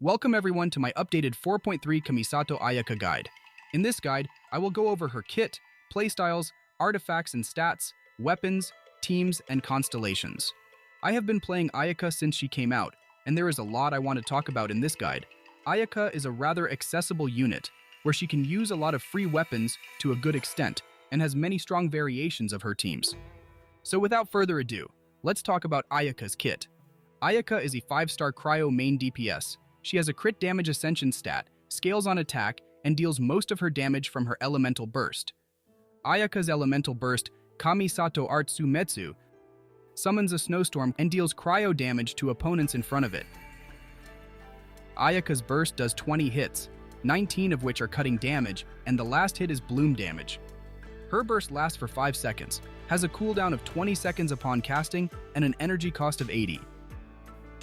Welcome everyone to my updated 4.3 Kamisato Ayaka guide. In this guide, I will go over her kit, playstyles, artifacts and stats, weapons, teams, and constellations. I have been playing Ayaka since she came out, and there is a lot I want to talk about in this guide. Ayaka is a rather accessible unit, where she can use a lot of free weapons to a good extent, and has many strong variations of her teams. So without further ado, let's talk about Ayaka's kit. Ayaka is a 5-star Cryo main DPS. She has a crit damage ascension stat, scales on attack, and deals most of her damage from her elemental burst. Ayaka's elemental burst, Kamisato Artsumetsu, summons a snowstorm and deals cryo damage to opponents in front of it. Ayaka's burst does 20 hits, 19 of which are cutting damage, and the last hit is bloom damage. Her burst lasts for 5 seconds, has a cooldown of 20 seconds upon casting, and an energy cost of 80.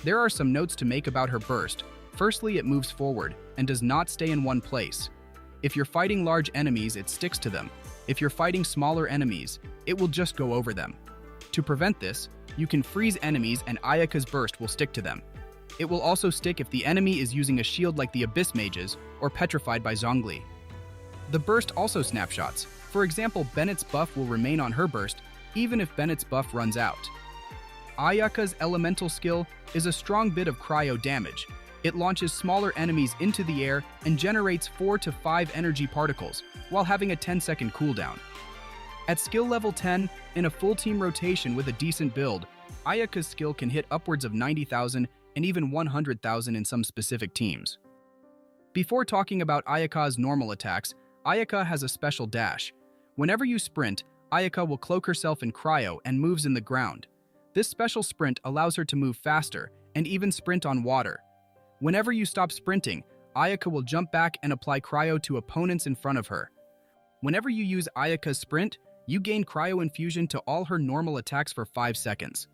There are some notes to make about her burst. Firstly, it moves forward and does not stay in one place. If you're fighting large enemies, it sticks to them. If you're fighting smaller enemies, it will just go over them. To prevent this, you can freeze enemies and Ayaka's burst will stick to them. It will also stick if the enemy is using a shield like the Abyss Mages or petrified by Zhongli. The burst also snapshots. For example, Bennett's buff will remain on her burst even if Bennett's buff runs out. Ayaka's elemental skill is a strong bit of cryo damage. It launches smaller enemies into the air and generates 4 to 5 energy particles, while having a 10-second cooldown. At skill level 10, in a full team rotation with a decent build, Ayaka's skill can hit upwards of 90,000 and even 100,000 in some specific teams. Before talking about Ayaka's normal attacks, Ayaka has a special dash. Whenever you sprint, Ayaka will cloak herself in cryo and moves in the ground. This special sprint allows her to move faster and even sprint on water. Whenever you stop sprinting, Ayaka will jump back and apply cryo to opponents in front of her. Whenever you use Ayaka's sprint, you gain cryo infusion to all her normal attacks for 5 seconds.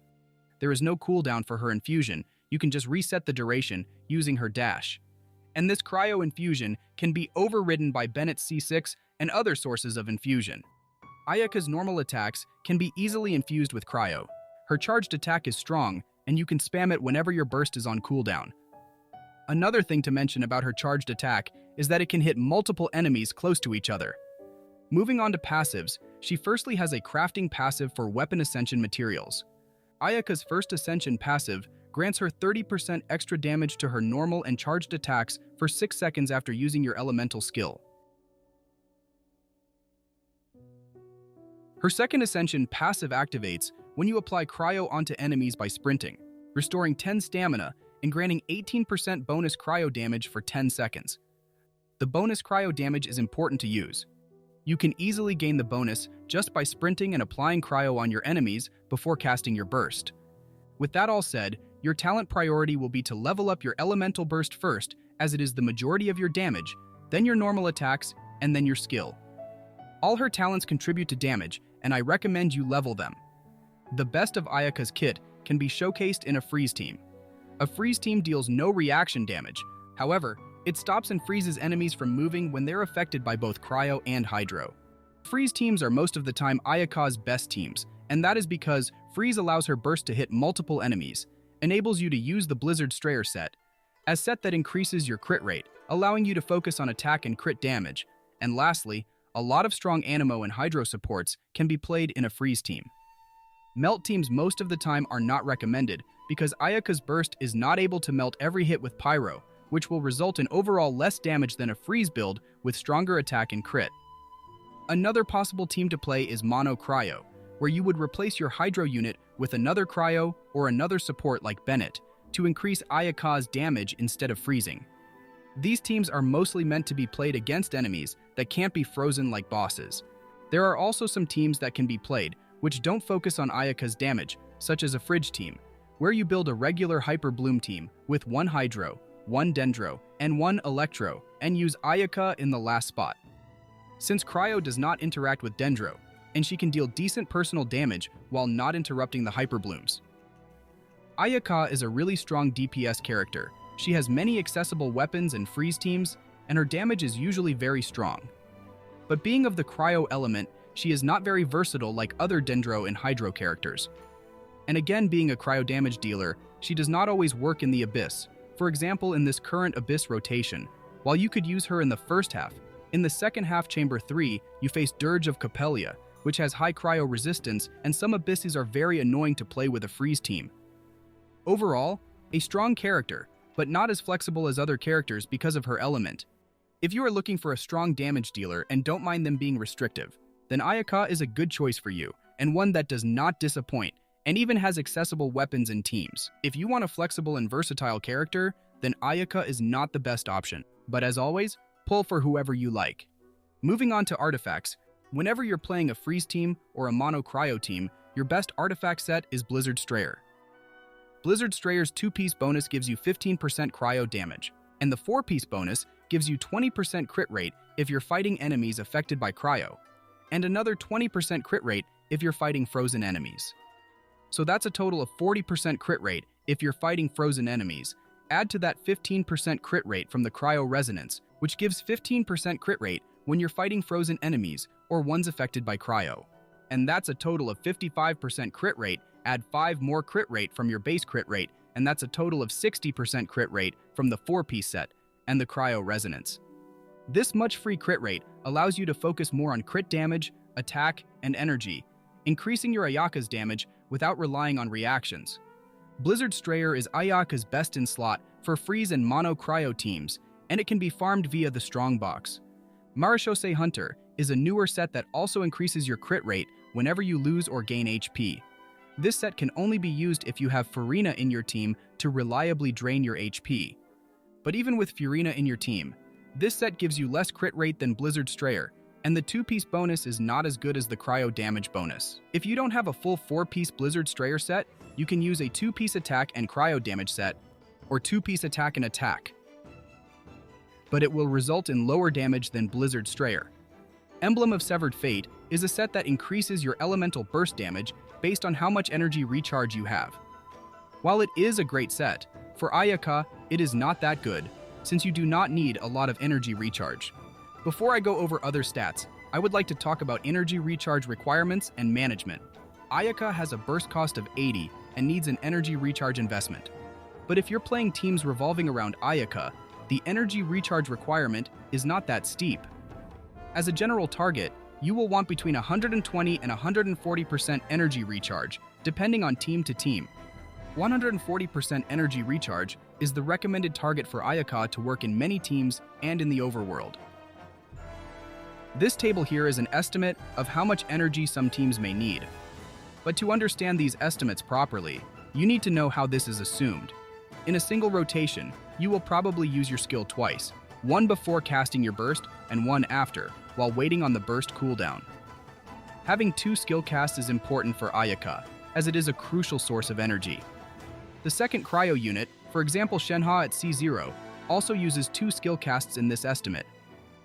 There is no cooldown for her infusion, you can just reset the duration using her dash. And this cryo infusion can be overridden by Bennett's C6 and other sources of infusion. Ayaka's normal attacks can be easily infused with cryo. Her charged attack is strong, and you can spam it whenever your burst is on cooldown. Another thing to mention about her charged attack is that it can hit multiple enemies close to each other. Moving on to passives, she firstly has a crafting passive for weapon ascension materials. Ayaka's first ascension passive grants her 30% extra damage to her normal and charged attacks for 6 seconds after using your elemental skill. Her second ascension passive activates when you apply cryo onto enemies by sprinting, restoring 10 stamina and granting 18% bonus cryo damage for 10 seconds. The bonus cryo damage is important to use. You can easily gain the bonus just by sprinting and applying cryo on your enemies before casting your burst. With that all said, your talent priority will be to level up your elemental burst first, as it is the majority of your damage, then your normal attacks, and then your skill. All her talents contribute to damage, and I recommend you level them. The best of Ayaka's kit can be showcased in a freeze team. A freeze team deals no reaction damage. However, it stops and freezes enemies from moving when they're affected by both cryo and hydro. Freeze teams are most of the time Ayaka's best teams, and that is because freeze allows her burst to hit multiple enemies, enables you to use the Blizzard Strayer set, a set that increases your crit rate, allowing you to focus on attack and crit damage, and lastly, a lot of strong Anemo and hydro supports can be played in a freeze team. Melt teams most of the time are not recommended because Ayaka's burst is not able to melt every hit with pyro, which will result in overall less damage than a freeze build with stronger attack and crit. Another possible team to play is Mono-Cryo, where you would replace your hydro unit with another cryo or another support like Bennett to increase Ayaka's damage instead of freezing. These teams are mostly meant to be played against enemies that can't be frozen like bosses. There are also some teams that can be played which don't focus on Ayaka's damage, such as a fridge team, where you build a regular Hyperbloom team with 1 Hydro, 1 Dendro, and 1 Electro, and use Ayaka in the last spot. Since Cryo does not interact with Dendro, and she can deal decent personal damage while not interrupting the Hyperblooms. Ayaka is a really strong DPS character. She has many accessible weapons and freeze teams, and her damage is usually very strong. But being of the Cryo element, she is not very versatile like other Dendro and Hydro characters. And again, being a cryo damage dealer, she does not always work in the Abyss. For example, in this current Abyss rotation, while you could use her in the first half, in the second half Chamber 3, you face Dirge of Capella, which has high cryo resistance, and some Abysses are very annoying to play with a freeze team. Overall, a strong character, but not as flexible as other characters because of her element. If you are looking for a strong damage dealer and don't mind them being restrictive, then Ayaka is a good choice for you, and one that does not disappoint, and even has accessible weapons and teams. If you want a flexible and versatile character, then Ayaka is not the best option. But as always, pull for whoever you like. Moving on to artifacts, whenever you're playing a freeze team or a Mono-Cryo team, your best artifact set is Blizzard Strayer. Blizzard Strayer's 2-piece bonus gives you 15% cryo damage, and the 4-piece bonus gives you 20% crit rate if you're fighting enemies affected by cryo, and another 20% crit rate if you're fighting frozen enemies. So that's a total of 40% crit rate if you're fighting frozen enemies. Add to that 15% crit rate from the cryo resonance, which gives 15% crit rate when you're fighting frozen enemies or ones affected by cryo. And that's a total of 55% crit rate. Add 5 more crit rate from your base crit rate, and that's a total of 60% crit rate from the 4-piece set and the cryo resonance. This much free crit rate allows you to focus more on crit damage, attack, and energy, increasing your Ayaka's damage without relying on reactions. Blizzard Strayer is Ayaka's best in slot for freeze and Mono-Cryo teams, and it can be farmed via the strong box. Marishose Hunter is a newer set that also increases your crit rate whenever you lose or gain HP. This set can only be used if you have Furina in your team to reliably drain your HP. But even with Furina in your team, this set gives you less crit rate than Blizzard Strayer, and the 2-piece bonus is not as good as the cryo damage bonus. If you don't have a full 4-piece Blizzard Strayer set, you can use a 2-piece attack and cryo damage set, or 2-piece attack and attack. But it will result in lower damage than Blizzard Strayer. Emblem of Severed Fate is a set that increases your elemental burst damage based on how much energy recharge you have. While it is a great set, for Ayaka, it is not that good, since you do not need a lot of energy recharge. Before I go over other stats, I would like to talk about energy recharge requirements and management. Ayaka has a burst cost of 80 and needs an energy recharge investment. But if you're playing teams revolving around Ayaka, the energy recharge requirement is not that steep. As a general target, you will want between 120 and 140% energy recharge, depending on team to team. 140% energy recharge is the recommended target for Ayaka to work in many teams and in the overworld. This table here is an estimate of how much energy some teams may need. But to understand these estimates properly, you need to know how this is assumed. In a single rotation, you will probably use your skill twice, one before casting your burst and one after, while waiting on the burst cooldown. Having 2 skill casts is important for Ayaka, as it is a crucial source of energy. The second cryo unit, for example Shenhe at C0, also uses 2 skill casts in this estimate,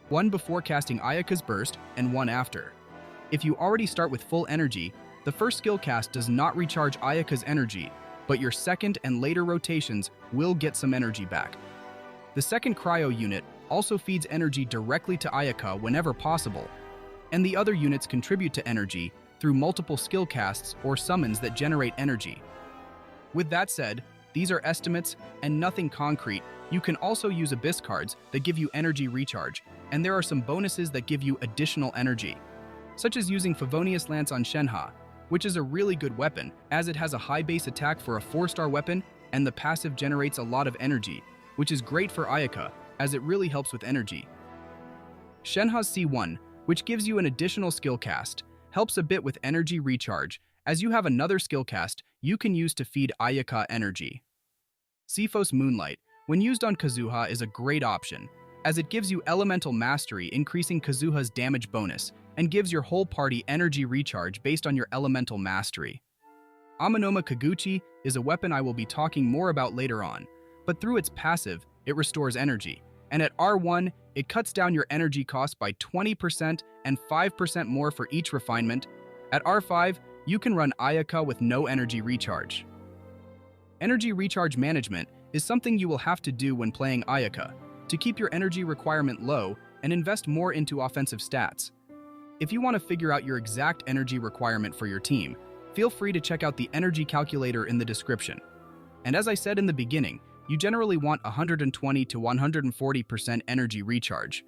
one before casting Ayaka's burst and one after. If you already start with full energy, the first skill cast does not recharge Ayaka's energy, but your second and later rotations will get some energy back. The second cryo unit also feeds energy directly to Ayaka whenever possible, and the other units contribute to energy through multiple skill casts or summons that generate energy. With that said, these are estimates and nothing concrete. You can also use Abyss cards that give you energy recharge, and there are some bonuses that give you additional energy, such as using Favonius Lance on Shenhe, which is a really good weapon as it has a high base attack for a 4-star weapon and the passive generates a lot of energy, which is great for Ayaka as it really helps with energy. Shenhe's C1, which gives you an additional skill cast, helps a bit with energy recharge as you have another skill cast you can use to feed Ayaka energy. Cephos Moonlight, when used on Kazuha, is a great option as it gives you elemental mastery, increasing Kazuha's damage bonus, and gives your whole party energy recharge based on your elemental mastery. Amanoma Kaguchi is a weapon I will be talking more about later on, but through its passive, it restores energy, and at R1, it cuts down your energy cost by 20% and 5% more for each refinement. At R5, you can run Ayaka with no energy recharge. Energy recharge management is something you will have to do when playing Ayaka to keep your energy requirement low and invest more into offensive stats. If you want to figure out your exact energy requirement for your team, feel free to check out the energy calculator in the description. And as I said in the beginning, you generally want 120 to 140% energy recharge.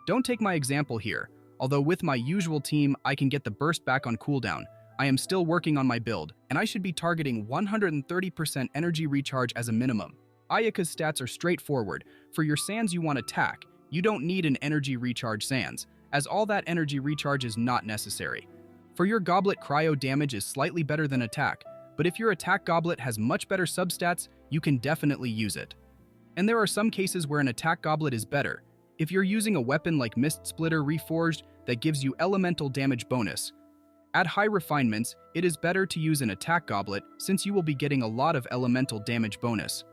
Don't take my example here. Although with my usual team, I can get the burst back on cooldown, I am still working on my build, and I should be targeting 130% energy recharge as a minimum. Ayaka's stats are straightforward. For your sands you want attack, you don't need an energy recharge sands, as all that energy recharge is not necessary. For your goblet, cryo damage is slightly better than attack, but if your attack goblet has much better substats, you can definitely use it. And there are some cases where an attack goblet is better. If you're using a weapon like Mist Splitter Reforged that gives you elemental damage bonus, at high refinements, it is better to use an attack goblet since you will be getting a lot of elemental damage bonus.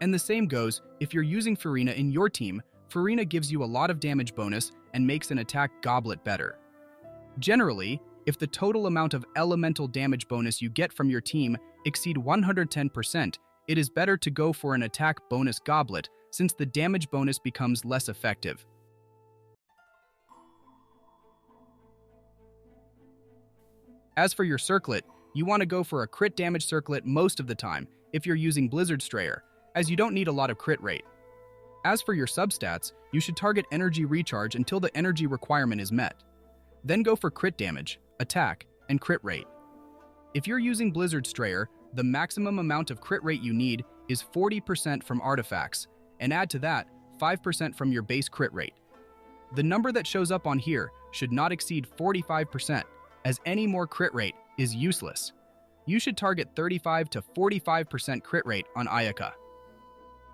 And the same goes if you're using Furina in your team. Furina gives you a lot of damage bonus and makes an attack goblet better. Generally, if the total amount of elemental damage bonus you get from your team exceed 110%, it is better to go for an attack bonus goblet since the damage bonus becomes less effective. As for your circlet, you want to go for a crit damage circlet most of the time if you're using Blizzard Strayer, as you don't need a lot of crit rate. As for your substats, you should target energy recharge until the energy requirement is met. Then go for crit damage, attack, and crit rate. If you're using Blizzard Strayer, the maximum amount of crit rate you need is 40% from artifacts, and add to that 5% from your base crit rate. The number that shows up on here should not exceed 45%, as any more crit rate is useless. You should target 35 to 45% crit rate on Ayaka.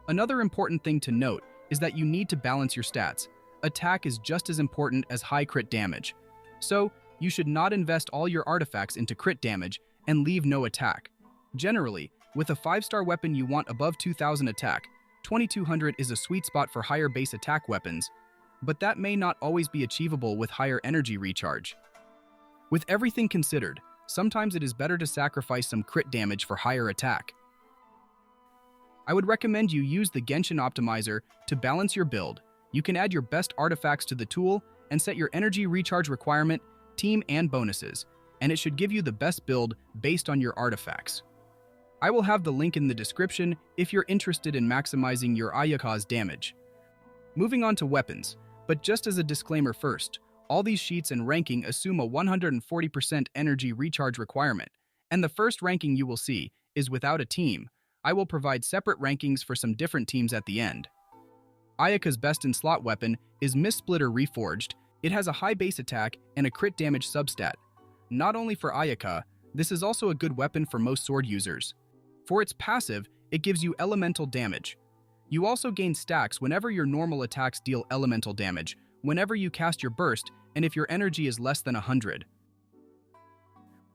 Another important thing to note is that you need to balance your stats. Attack is just as important as high crit damage. So, you should not invest all your artifacts into crit damage and leave no attack. Generally, with a 5-star weapon you want above 2000 attack, 2200 is a sweet spot for higher base attack weapons, but that may not always be achievable with higher energy recharge. With everything considered, sometimes it is better to sacrifice some crit damage for higher attack. I would recommend you use the Genshin optimizer to balance your build. You can add your best artifacts to the tool and set your energy recharge requirement, team, and bonuses, and it should give you the best build based on your artifacts. I will have the link in the description if you're interested in maximizing your Ayaka's damage. Moving on to weapons, but just as a disclaimer first, all these sheets and ranking assume a 140% energy recharge requirement, and the first ranking you will see is without a team. I will provide separate rankings for some different teams at the end. Ayaka's best in slot weapon is Mist Splitter Reforged. It has a high base attack and a crit damage substat. Not only for Ayaka, this is also a good weapon for most sword users. For its passive, it gives you elemental damage. You also gain stacks whenever your normal attacks deal elemental damage, whenever you cast your burst, and if your energy is less than 100.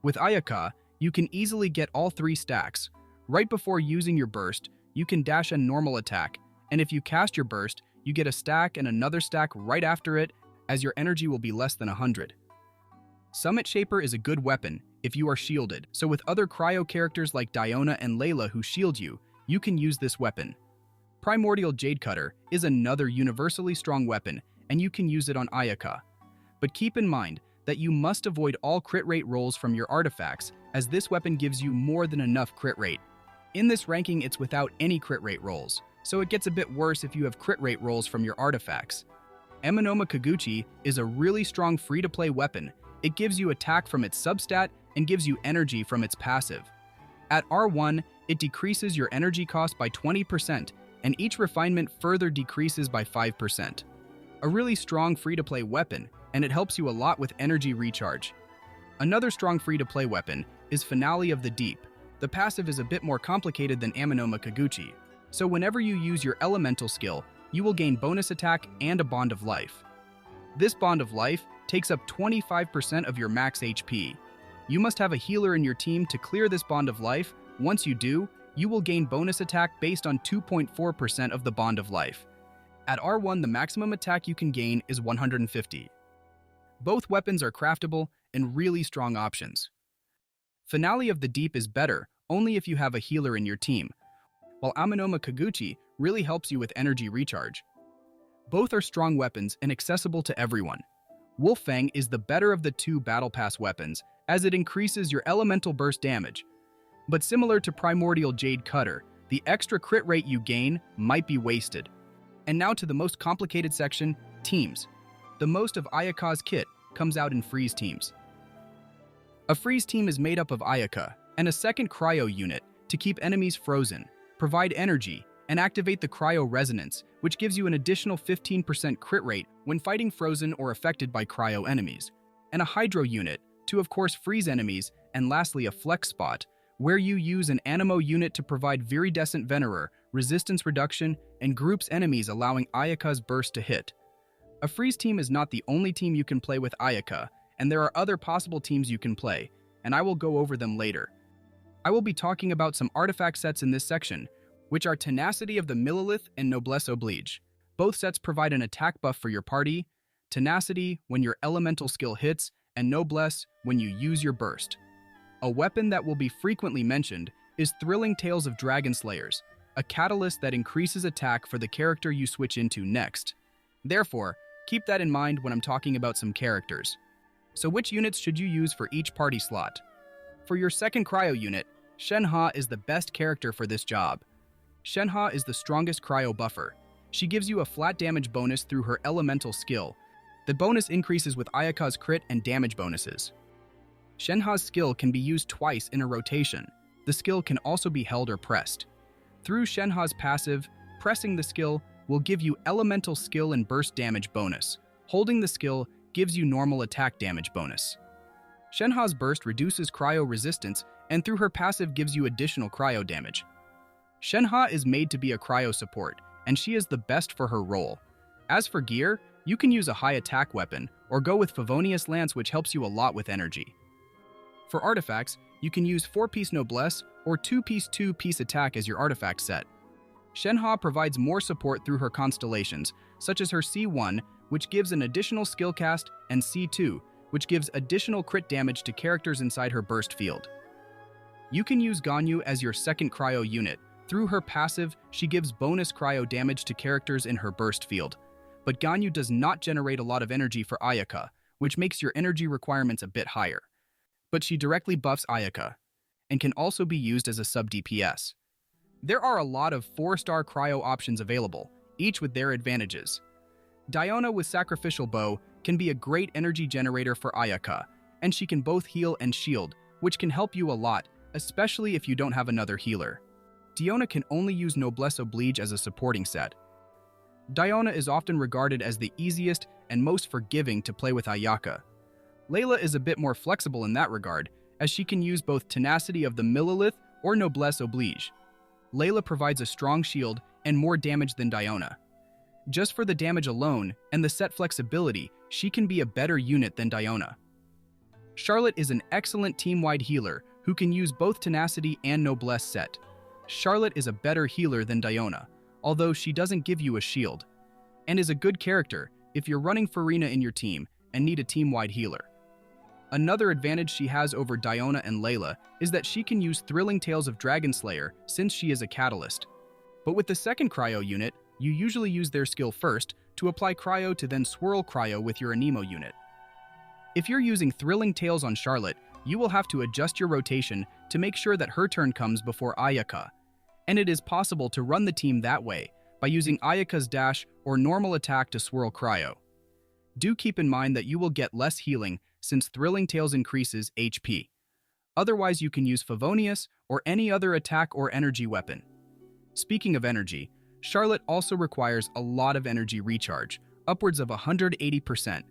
With Ayaka, you can easily get all 3 stacks. Right before using your burst, you can dash a normal attack, and if you cast your burst, you get a stack and another stack right after it, as your energy will be less than 100. Summit Shaper is a good weapon if you are shielded, so with other cryo characters like Diona and Layla who shield you, you can use this weapon. Primordial Jade Cutter is another universally strong weapon, and you can use it on Ayaka. But keep in mind that you must avoid all crit rate rolls from your artifacts, as this weapon gives you more than enough crit rate. In this ranking, it's without any crit rate rolls, so it gets a bit worse if you have crit rate rolls from your artifacts. Anemo Teammates is a really strong free-to-play weapon. It gives you attack from its substat and gives you energy from its passive. At R1, it decreases your energy cost by 20%, and each refinement further decreases by 5%. A really strong free-to-play weapon, and it helps you a lot with energy recharge. Another strong free-to-play weapon is Finale of the Deep. The passive is a bit more complicated than Anemo Teammates, so whenever you use your elemental skill, you will gain bonus attack and a Bond of Life. This Bond of Life takes up 25% of your max HP. You must have a healer in your team to clear this Bond of Life. Once you do, you will gain bonus attack based on 2.4% of the Bond of Life. At R1, the maximum attack you can gain is 150. Both weapons are craftable and really strong options. Finale of the Deep is better only if you have a healer in your team, while Anemo Teammates really helps you with energy recharge. Both are strong weapons and accessible to everyone. Wolffang is the better of the 2 Battle Pass weapons, as it increases your elemental burst damage. But similar to Primordial Jade Cutter, the extra crit rate you gain might be wasted. And now to the most complicated section, teams. The most of Ayaka's kit comes out in freeze teams. A freeze team is made up of Ayaka and a second cryo unit to keep enemies frozen, provide energy, and activate the cryo resonance, which gives you an additional 15% crit rate when fighting frozen or affected by cryo enemies, and a hydro unit to of course freeze enemies, and lastly a flex spot, where you use an Anemo unit to provide viridescent Venerer, resistance reduction, and groups enemies allowing Ayaka's burst to hit. A freeze team is not the only team you can play with Ayaka, and there are other possible teams you can play, and I will go over them later. I will be talking about some artifact sets in this section, which are Tenacity of the Millilith and Noblesse Oblige. Both sets provide an attack buff for your party, Tenacity when your elemental skill hits, and Noblesse when you use your burst. A weapon that will be frequently mentioned is Thrilling Tales of Dragon Slayers, a catalyst that increases attack for the character you switch into next. Therefore, keep that in mind when I'm talking about some characters. So which units should you use for each party slot? For your second cryo unit, Shenhe is the best character for this job. Shenhe is the strongest cryo buffer. She gives you a flat damage bonus through her elemental skill. The bonus increases with Ayaka's crit and damage bonuses. Shenhe's skill can be used twice in a rotation. The skill can also be held or pressed. Through Shenhe's passive, pressing the skill will give you elemental skill and burst damage bonus. Holding the skill gives you normal attack damage bonus. Shenhe's burst reduces cryo resistance, and through her passive gives you additional cryo damage. Shenhe is made to be a cryo support, and she is the best for her role. As for gear, you can use a high attack weapon, or go with Favonius Lance, which helps you a lot with energy. For artifacts, you can use 4-piece Noblesse or 2-piece 2-piece attack as your artifact set. Shenhe provides more support through her Constellations, such as her C1, which gives an additional skill cast, and C2, which gives additional crit damage to characters inside her burst field. You can use Ganyu as your second cryo unit. Through her passive, she gives bonus cryo damage to characters in her burst field. But Ganyu does not generate a lot of energy for Ayaka, which makes your energy requirements a bit higher. But she directly buffs Ayaka, and can also be used as a sub-DPS. There are a lot of 4-star cryo options available, each with their advantages. Diona with Sacrificial Bow can be a great energy generator for Ayaka, and she can both heal and shield, which can help you a lot, especially if you don't have another healer. Diona can only use Noblesse Oblige as a supporting set. Diona is often regarded as the easiest and most forgiving to play with Ayaka. Layla is a bit more flexible in that regard, as she can use both Tenacity of the Millilith or Noblesse Oblige. Layla provides a strong shield and more damage than Diona. Just for the damage alone and the set flexibility, she can be a better unit than Diona. Charlotte is an excellent team-wide healer who can use both Tenacity and Noblesse set. Charlotte is a better healer than Diona, although she doesn't give you a shield, and is a good character if you're running Furina in your team and need a team-wide healer. Another advantage she has over Diona and Layla is that she can use Thrilling Tales of Dragon Slayer since she is a catalyst. But with the second cryo unit, you usually use their skill first to apply cryo to then swirl cryo with your Anemo unit. If you're using Thrilling Tales on Charlotte, you will have to adjust your rotation to make sure that her turn comes before Ayaka, and it is possible to run the team that way by using Ayaka's dash or normal attack to swirl cryo. Do keep in mind that you will get less healing since Thrilling Tales increases HP. Otherwise, you can use Favonius or any other attack or energy weapon. Speaking of energy, Charlotte also requires a lot of energy recharge, upwards of 180%.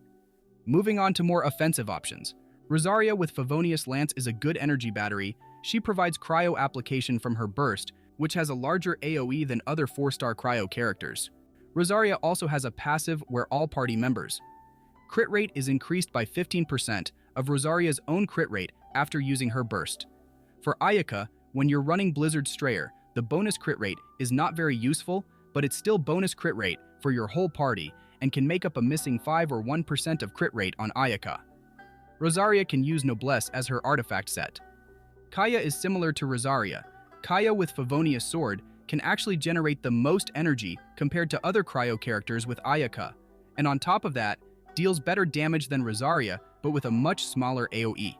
Moving on to more offensive options, Rosaria with Favonius Lance is a good energy battery. She provides cryo application from her burst, which has a larger AoE than other 4-star cryo characters. Rosaria also has a passive where all party members. Crit rate is increased by 15% of Rosaria's own crit rate after using her burst. For Ayaka, when you're running Blizzard Strayer, the bonus crit rate is not very useful, but it's still bonus crit rate for your whole party and can make up a missing 5 or 1% of crit rate on Ayaka. Rosaria can use Noblesse as her artifact set. Kaya is similar to Rosaria. Kaya with Favonius Sword can actually generate the most energy compared to other cryo characters with Ayaka, and on top of that, deals better damage than Rosaria, but with a much smaller AoE.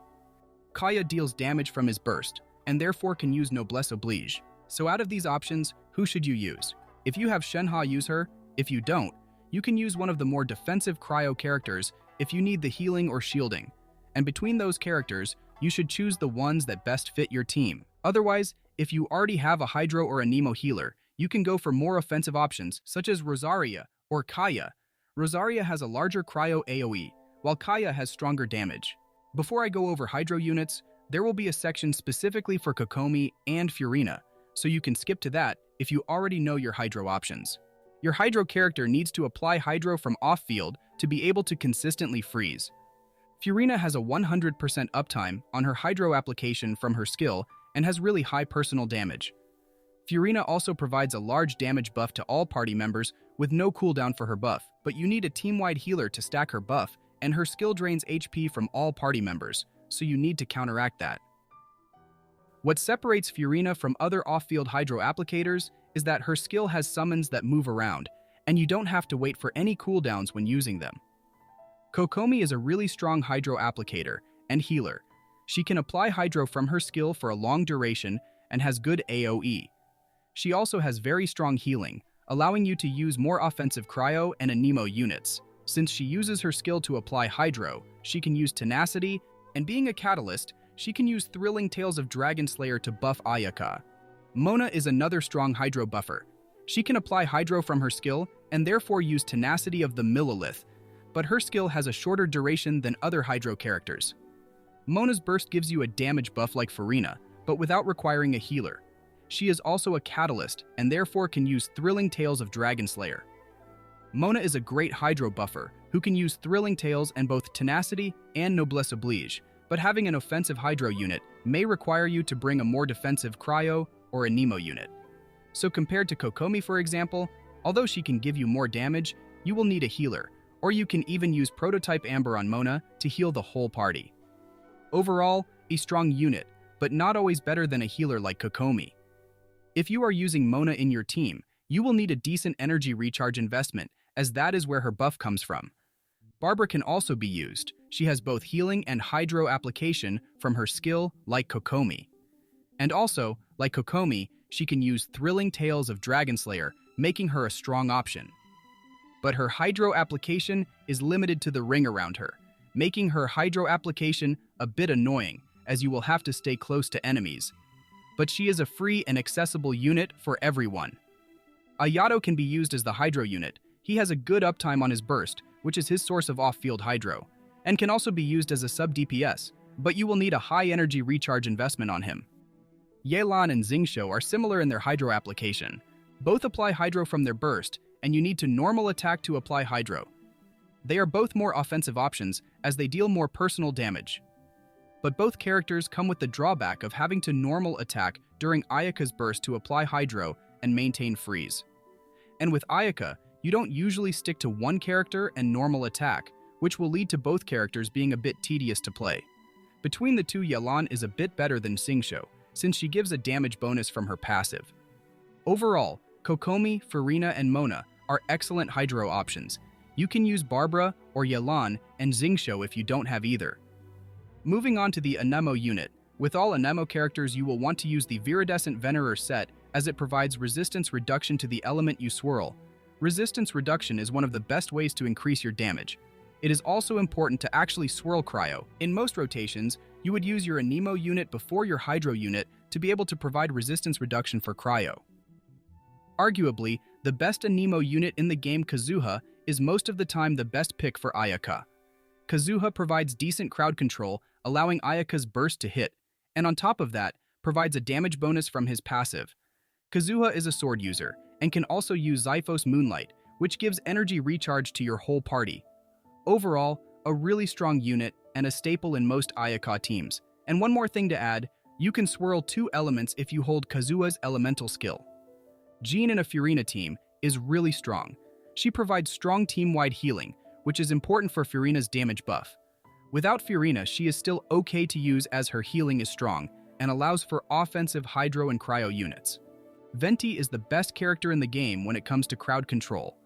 Kaya deals damage from his burst, and therefore can use Noblesse Oblige. So out of these options, who should you use? If you have Shenhe, use her. If you don't, you can use one of the more defensive cryo characters if you need the healing or shielding. And between those characters, you should choose the ones that best fit your team. Otherwise, if you already have a Hydro or Anemo healer, you can go for more offensive options such as Rosaria or Kaya. Rosaria has a larger cryo AoE, while Kaya has stronger damage. Before I go over Hydro units, there will be a section specifically for Kokomi and Furina, so you can skip to that if you already know your Hydro options. Your Hydro character needs to apply Hydro from off-field to be able to consistently freeze. Furina has a 100% uptime on her Hydro application from her skill and has really high personal damage. Furina also provides a large damage buff to all party members with no cooldown for her buff, but you need a team-wide healer to stack her buff, and her skill drains HP from all party members, so you need to counteract that. What separates Furina from other off-field Hydro applicators is that her skill has summons that move around, and you don't have to wait for any cooldowns when using them. Kokomi is a really strong Hydro applicator and healer. She can apply Hydro from her skill for a long duration and has good AoE. She also has very strong healing, allowing you to use more offensive Cryo and Anemo units. Since she uses her skill to apply Hydro, she can use Tenacity, and being a catalyst, she can use Thrilling Tales of Dragon Slayer to buff Ayaka. Mona is another strong Hydro buffer. She can apply Hydro from her skill and therefore use Tenacity of the Millilith, but her skill has a shorter duration than other Hydro characters. Mona's burst gives you a damage buff like Furina, but without requiring a healer. She is also a catalyst and therefore can use Thrilling Tales of Dragon Slayer. Mona is a great Hydro buffer who can use Thrilling Tales and both Tenacity and Noblesse Oblige, but having an offensive Hydro unit may require you to bring a more defensive Cryo or Anemo unit. So compared to Kokomi, for example, although she can give you more damage, you will need a healer, or you can even use Prototype Amber on Mona to heal the whole party. Overall, a strong unit, but not always better than a healer like Kokomi. If you are using Mona in your team, you will need a decent energy recharge investment, as that is where her buff comes from. Barbara can also be used. She has both healing and Hydro application from her skill, like Kokomi. And also, like Kokomi, she can use Thrilling Tales of Dragon Slayer, making her a strong option. But her Hydro application is limited to the ring around her, making her Hydro application a bit annoying, as you will have to stay close to enemies. But she is a free and accessible unit for everyone. Ayato can be used as the Hydro unit. He has a good uptime on his burst, which is his source of off-field Hydro, and can also be used as a sub-DPS, but you will need a high energy recharge investment on him. Yelan and Xingqiu are similar in their Hydro application. Both apply Hydro from their burst, and you need to normal attack to apply Hydro. They are both more offensive options as they deal more personal damage. But both characters come with the drawback of having to normal attack during Ayaka's burst to apply Hydro and maintain freeze. And with Ayaka, you don't usually stick to one character and normal attack, which will lead to both characters being a bit tedious to play. Between the two, Yelan is a bit better than Xingqiu, since she gives a damage bonus from her passive. Overall, Kokomi, Furina, and Mona are excellent Hydro options. You can use Barbara or Yelan and Xingqiu if you don't have either. Moving on to the Anemo unit. With all Anemo characters, you will want to use the Viridescent Venerer set as it provides resistance reduction to the element you swirl. Resistance reduction is one of the best ways to increase your damage. It is also important to actually swirl Cryo. In most rotations, you would use your Anemo unit before your Hydro unit to be able to provide resistance reduction for Cryo. Arguably, the best Anemo unit in the game, Kazuha, is most of the time the best pick for Ayaka. Kazuha provides decent crowd control, allowing Ayaka's burst to hit, and on top of that, provides a damage bonus from his passive. Kazuha is a sword user, and can also use Xiphos Moonlight, which gives energy recharge to your whole party. Overall, a really strong unit and a staple in most Ayaka teams. And one more thing to add, you can swirl 2 elements if you hold Kazuha's elemental skill. Jean in a Furina team is really strong. She provides strong team-wide healing, which is important for Furina's damage buff. Without Furina, she is still okay to use as her healing is strong and allows for offensive Hydro and Cryo units. Venti is the best character in the game when it comes to crowd control.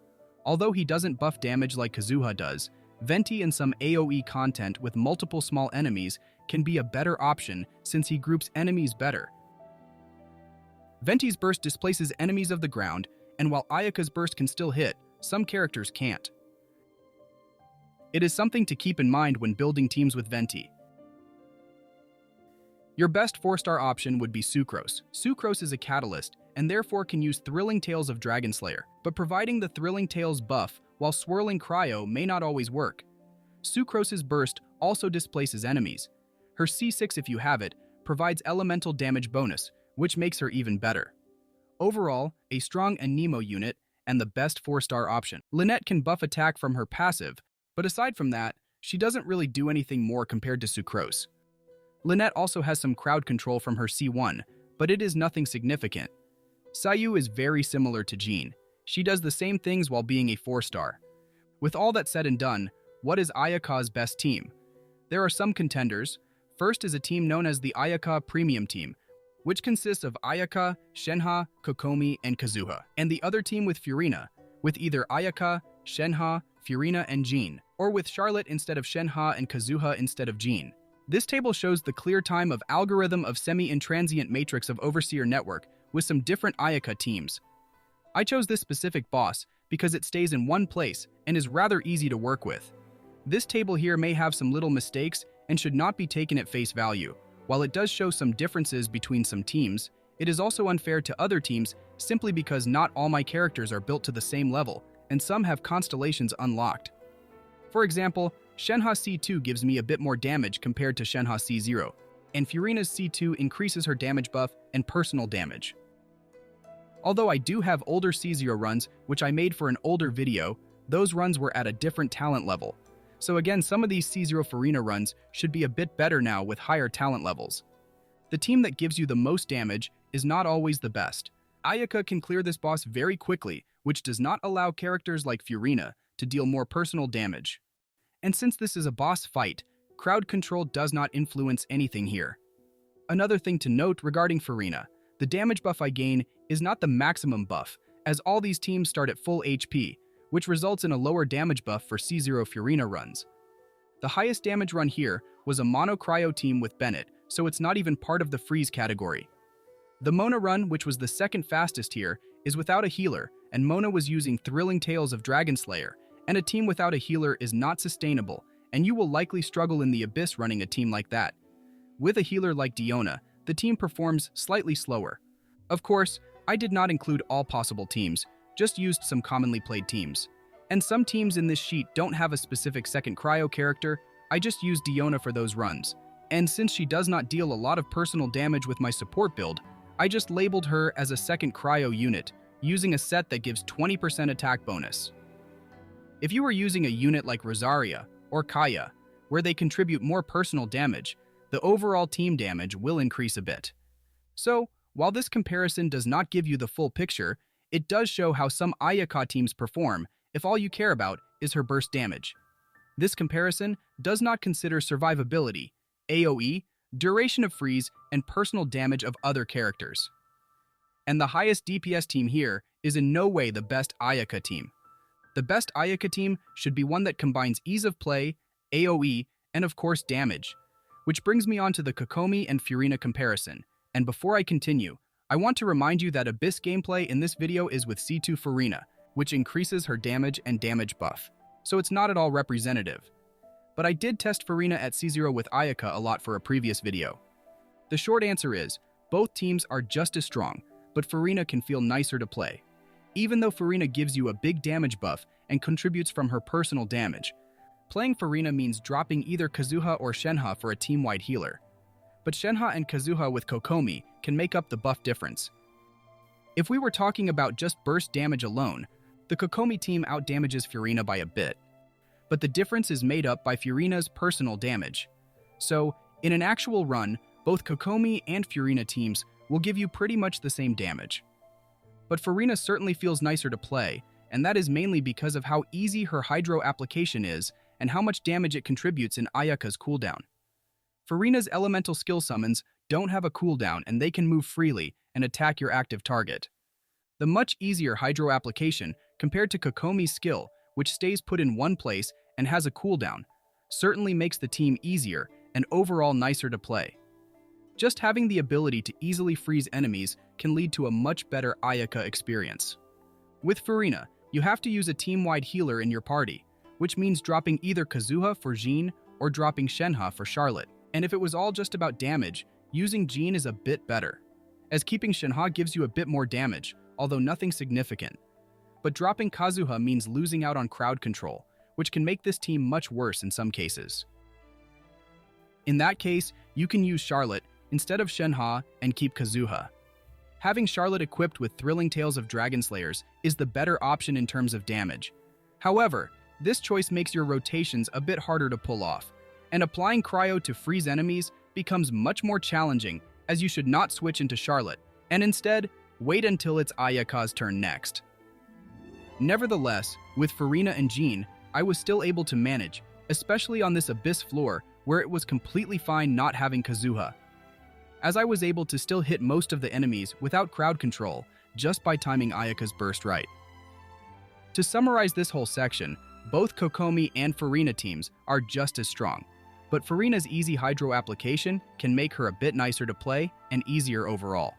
Although he doesn't buff damage like Kazuha does, Venti and some AoE content with multiple small enemies can be a better option since he groups enemies better. Venti's burst displaces enemies of the ground, and while Ayaka's burst can still hit, some characters can't. It is something to keep in mind when building teams with Venti. Your best 4-star option would be Sucrose. Sucrose is a catalyst, and therefore can use Thrilling Tales of Dragon Slayer, but providing the Thrilling Tales buff while swirling Cryo may not always work. Sucrose's burst also displaces enemies. Her C6, if you have it, provides elemental damage bonus, which makes her even better. Overall, a strong Anemo unit and the best 4-star option. Lynette can buff attack from her passive, but aside from that, she doesn't really do anything more compared to Sucrose. Lynette also has some crowd control from her C1, but it is nothing significant. Sayu is very similar to Jean. She does the same things while being a 4-star. With all that said and done, what is Ayaka's best team? There are some contenders. First is a team known as the Ayaka Premium Team, which consists of Ayaka, Shenhe, Kokomi, and Kazuha, and the other team with Furina, with either Ayaka, Shenhe, Furina, and Jean, or with Charlotte instead of Shenhe and Kazuha instead of Jean. This table shows the clear time of algorithm of semi-intransient matrix of Overseer network with some different Ayaka teams. I chose this specific boss because it stays in one place and is rather easy to work with. This table here may have some little mistakes and should not be taken at face value. While it does show some differences between some teams, it is also unfair to other teams simply because not all my characters are built to the same level, and some have constellations unlocked. For example, Shenhe C2 gives me a bit more damage compared to Shenhe C0, and Furina's C2 increases her damage buff and personal damage. Although I do have older C0 runs, which I made for an older video, those runs were at a different talent level. So again, some of these C0 Furina runs should be a bit better now with higher talent levels. The team that gives you the most damage is not always the best. Ayaka can clear this boss very quickly, which does not allow characters like Furina to deal more personal damage. And since this is a boss fight, crowd control does not influence anything here. Another thing to note regarding Furina, the damage buff I gain is not the maximum buff, as all these teams start at full HP, which results in a lower damage buff for C0 Furina runs. The highest damage run here was a Mono-Cryo team with Bennett, so it's not even part of the freeze category. The Mona run, which was the second fastest here, is without a healer, and Mona was using Thrilling Tales of Dragon Slayer, and a team without a healer is not sustainable, and you will likely struggle in the Abyss running a team like that. With a healer like Diona, the team performs slightly slower. Of course, I did not include all possible teams, just used some commonly played teams. And some teams in this sheet don't have a specific second cryo character, I just used Diona for those runs. And since she does not deal a lot of personal damage with my support build, I just labeled her as a second cryo unit, using a set that gives 20% attack bonus. If you are using a unit like Rosaria or Kaya, where they contribute more personal damage, the overall team damage will increase a bit. So, while this comparison does not give you the full picture, it does show how some Ayaka teams perform if all you care about is her burst damage. This comparison does not consider survivability, AoE, duration of freeze, and personal damage of other characters. And the highest DPS team here is in no way the best Ayaka team. The best Ayaka team should be one that combines ease of play, AoE, and of course damage. Which brings me on to the Kokomi and Furina comparison. And before I continue, I want to remind you that Abyss gameplay in this video is with C2 Furina, which increases her damage and damage buff. So it's not at all representative. But I did test Furina at C0 with Ayaka a lot for a previous video. The short answer is, both teams are just as strong, but Furina can feel nicer to play. Even though Furina gives you a big damage buff and contributes from her personal damage, playing Furina means dropping either Kazuha or Shenhe for a team-wide healer. But Shenhe and Kazuha with Kokomi can make up the buff difference. If we were talking about just burst damage alone, the Kokomi team outdamages Furina by a bit. But the difference is made up by Furina's personal damage. So, in an actual run, both Kokomi and Furina teams will give you pretty much the same damage. But Furina certainly feels nicer to play, and that is mainly because of how easy her Hydro application is and how much damage it contributes in Ayaka's cooldown. Furina's elemental skill summons don't have a cooldown and they can move freely and attack your active target. The much easier Hydro application compared to Kokomi's skill, which stays put in one place and has a cooldown, certainly makes the team easier and overall nicer to play. Just having the ability to easily freeze enemies can lead to a much better Ayaka experience. With Furina, you have to use a team-wide healer in your party, which means dropping either Kazuha for Jean or dropping Shenhe for Charlotte. And if it was all just about damage, using Jean is a bit better, as keeping Shenhe gives you a bit more damage, although nothing significant. But dropping Kazuha means losing out on crowd control, which can make this team much worse in some cases. In that case, you can use Charlotte instead of Shenhe and keep Kazuha. Having Charlotte equipped with Thrilling Tales of Dragon Slayers is the better option in terms of damage. However, this choice makes your rotations a bit harder to pull off, and applying Cryo to freeze enemies becomes much more challenging, as you should not switch into Charlotte, and instead, wait until it's Ayaka's turn next. Nevertheless, with Furina and Jean, I was still able to manage, especially on this Abyss floor where it was completely fine not having Kazuha, as I was able to still hit most of the enemies without crowd control just by timing Ayaka's burst right. To summarize this whole section, both Kokomi and Furina teams are just as strong, but Furina's easy Hydro application can make her a bit nicer to play and easier overall.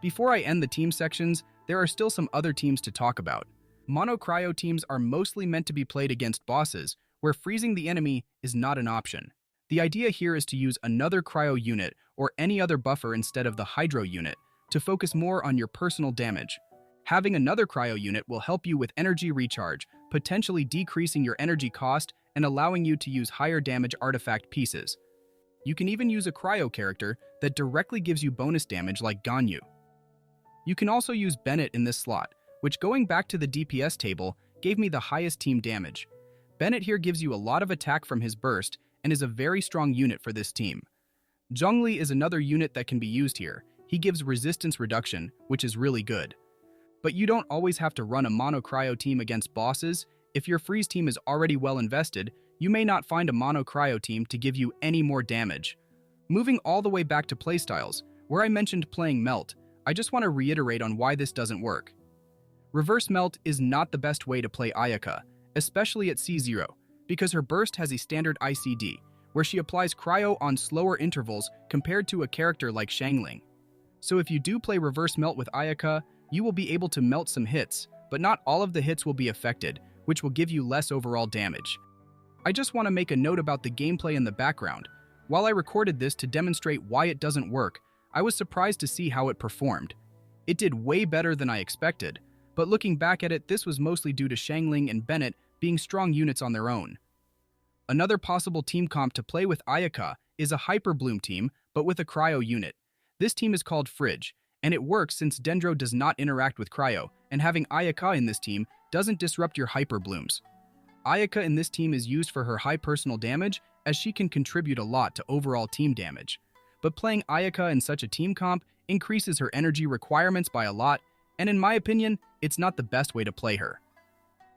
Before I end the team sections, there are still some other teams to talk about. Mono-Cryo teams are mostly meant to be played against bosses, where freezing the enemy is not an option. The idea here is to use another Cryo unit or any other buffer instead of the Hydro unit to focus more on your personal damage. Having another Cryo unit will help you with energy recharge, potentially decreasing your energy cost and allowing you to use higher damage artifact pieces. You can even use a Cryo character that directly gives you bonus damage like Ganyu. You can also use Bennett in this slot, which, going back to the DPS table, gave me the highest team damage. Bennett here gives you a lot of attack from his burst and is a very strong unit for this team. Zhongli is another unit that can be used here. He gives resistance reduction, which is really good. But you don't always have to run a Mono-Cryo team against bosses. If your freeze team is already well invested, you may not find a Mono-Cryo team to give you any more damage. Moving all the way back to Playstyles, where I mentioned playing Melt, I just want to reiterate on why this doesn't work. Reverse Melt is not the best way to play Ayaka, especially at C0, because her burst has a standard ICD, where she applies Cryo on slower intervals compared to a character like Xiangling. So if you do play Reverse Melt with Ayaka, you will be able to melt some hits, but not all of the hits will be affected, which will give you less overall damage. I just want to make a note about the gameplay in the background. While I recorded this to demonstrate why it doesn't work, I was surprised to see how it performed. It did way better than I expected, but looking back at it, this was mostly due to Xiangling and Bennett being strong units on their own. Another possible team comp to play with Ayaka is a Hyperbloom team, but with a Cryo unit. This team is called Fridge, and it works since Dendro does not interact with Cryo, and having Ayaka in this team doesn't disrupt your Hyperblooms. Ayaka in this team is used for her high personal damage, as she can contribute a lot to overall team damage. But playing Ayaka in such a team comp increases her energy requirements by a lot, and in my opinion, it's not the best way to play her.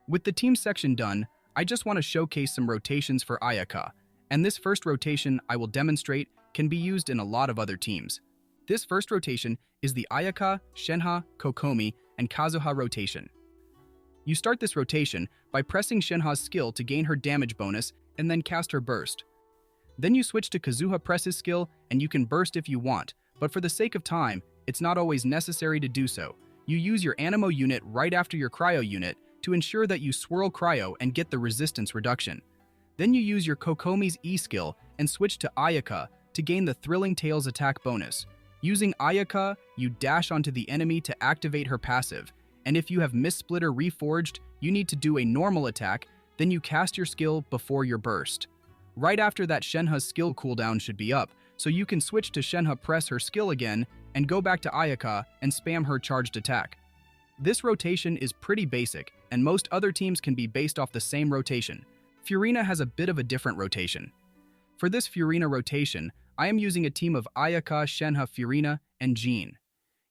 With the team section done, I just want to showcase some rotations for Ayaka, and this first rotation I will demonstrate can be used in a lot of other teams. This first rotation is the Ayaka, Shenhe, Kokomi, and Kazuha rotation. You start this rotation by pressing Shenhe's skill to gain her damage bonus and then cast her burst. Then you switch to Kazuha Press's skill and you can burst if you want, but for the sake of time, it's not always necessary to do so. You use your Anemo unit right after your Cryo unit to ensure that you swirl Cryo and get the resistance reduction. Then you use your Kokomi's E skill and switch to Ayaka to gain the Thrilling Tales attack bonus. Using Ayaka, you dash onto the enemy to activate her passive, and if you have Mistsplitter reforged, you need to do a normal attack, then you cast your skill before your burst. Right after that, Shenhe's skill cooldown should be up, so you can switch to Shenhe Press her skill again and go back to Ayaka and spam her charged attack. This rotation is pretty basic, and most other teams can be based off the same rotation. Furina has a bit of a different rotation. For this Furina rotation, I am using a team of Ayaka, Shenhe, Furina, and Jean.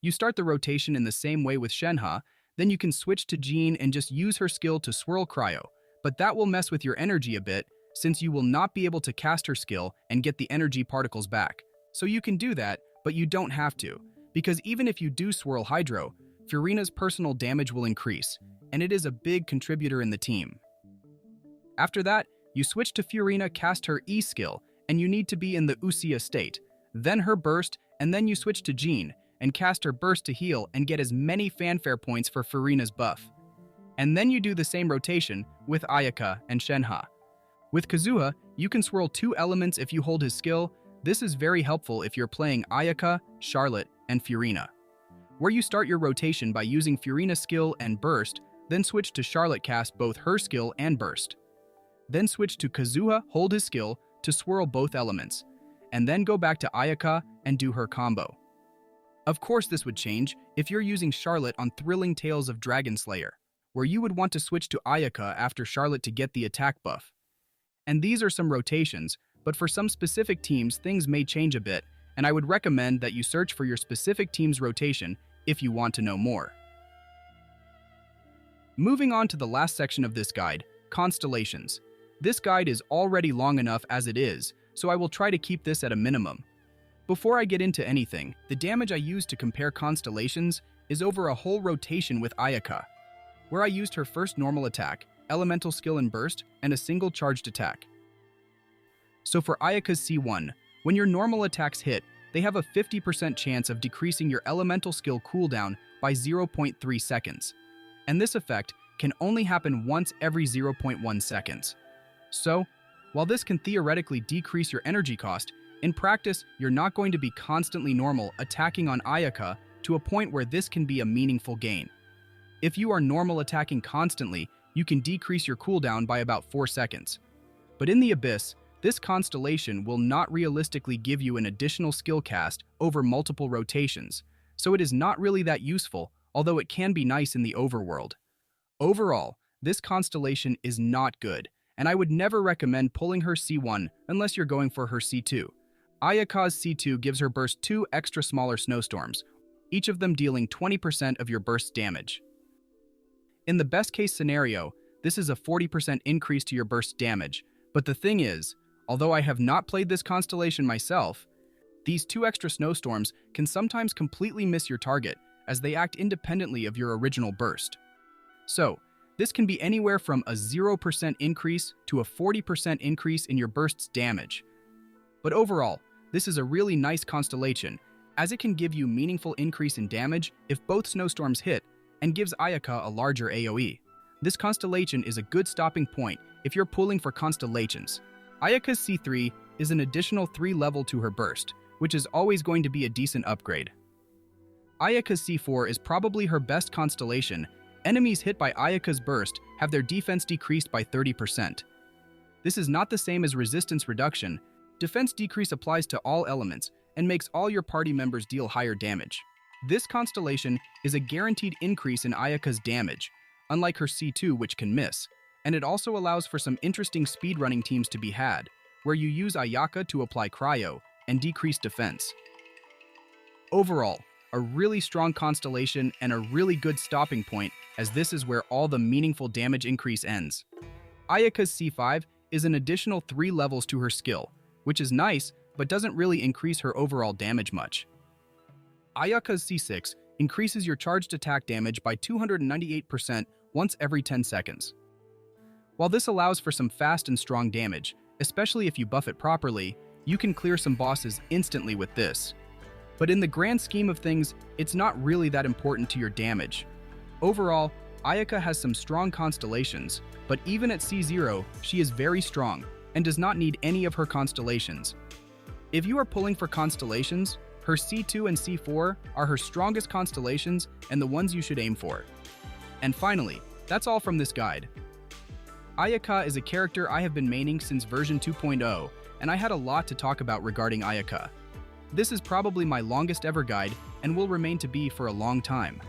You start the rotation in the same way with Shenhe, then you can switch to Jean and just use her skill to swirl Cryo, but that will mess with your energy a bit since you will not be able to cast her skill and get the energy particles back. So you can do that, but you don't have to, because even if you do swirl Hydro, Furina's personal damage will increase, and it is a big contributor in the team. After that, you switch to Furina, cast her E skill, and you need to be in the Usia state, then her burst, and then you switch to Jean and cast her burst to heal and get as many fanfare points for Furina's buff. And then you do the same rotation with Ayaka and Shenhe. With Kazuha, you can swirl 2 elements if you hold his skill. This is very helpful if you're playing Ayaka, Charlotte, and Furina, where you start your rotation by using Furina's skill and burst, then switch to Charlotte, cast both her skill and burst. Then switch to Kazuha, hold his skill to swirl both elements, and then go back to Ayaka and do her combo. Of course, this would change if you're using Charlotte on Thrilling Tales of Dragon Slayer, where you would want to switch to Ayaka after Charlotte to get the attack buff. And these are some rotations, but for some specific teams things may change a bit, and I would recommend that you search for your specific team's rotation if you want to know more. Moving on to the last section of this guide, Constellations. This guide is already long enough as it is, so I will try to keep this at a minimum. Before I get into anything, the damage I used to compare Constellations is over a whole rotation with Ayaka, where I used her first normal attack, elemental skill and burst, and a single charged attack. So for Ayaka's C1, when your normal attacks hit, they have a 50% chance of decreasing your elemental skill cooldown by 0.3 seconds. And this effect can only happen once every 0.1 seconds. So, while this can theoretically decrease your energy cost, in practice, you're not going to be constantly normal attacking on Ayaka to a point where this can be a meaningful gain. If you are normal attacking constantly, you can decrease your cooldown by about 4 seconds. But in the Abyss, this constellation will not realistically give you an additional skill cast over multiple rotations, so it is not really that useful, although it can be nice in the overworld. Overall, this constellation is not good, and I would never recommend pulling her C1 unless you're going for her C2. Ayaka's C2 gives her burst 2 extra smaller snowstorms, each of them dealing 20% of your burst's damage. In the best case scenario, this is a 40% increase to your burst damage, but the thing is, although I have not played this constellation myself, these 2 extra snowstorms can sometimes completely miss your target as they act independently of your original burst. So, this can be anywhere from a 0% increase to a 40% increase in your burst's damage. But overall, this is a really nice constellation, as it can give you meaningful increase in damage if both snowstorms hit, and gives Ayaka a larger AoE. This constellation is a good stopping point if you're pulling for constellations. Ayaka's C3 is an additional 3 level to her burst, which is always going to be a decent upgrade. Ayaka's C4 is probably her best constellation. Enemies hit by Ayaka's burst have their defense decreased by 30%. This is not the same as resistance reduction. Defense decrease applies to all elements and makes all your party members deal higher damage. This constellation is a guaranteed increase in Ayaka's damage, unlike her C2 which can miss, and it also allows for some interesting speedrunning teams to be had, where you use Ayaka to apply cryo and decrease defense. Overall, a really strong constellation and a really good stopping point, as this is where all the meaningful damage increase ends. Ayaka's C5 is an additional 3 levels to her skill, which is nice but doesn't really increase her overall damage much. Ayaka's C6 increases your charged attack damage by 298% once every 10 seconds. While this allows for some fast and strong damage, especially if you buff it properly, you can clear some bosses instantly with this. But in the grand scheme of things, it's not really that important to your damage. Overall, Ayaka has some strong constellations, but even at C0, she is very strong and does not need any of her constellations. If you are pulling for constellations, her C2 and C4 are her strongest constellations and the ones you should aim for. And finally, that's all from this guide. Ayaka is a character I have been maining since version 2.0, and I had a lot to talk about regarding Ayaka. This is probably my longest ever guide and will remain to be for a long time.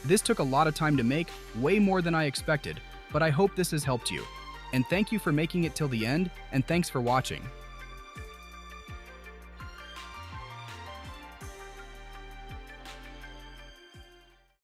This took a lot of time to make, way more than I expected, but I hope this has helped you. And thank you for making it till the end, and thanks for watching.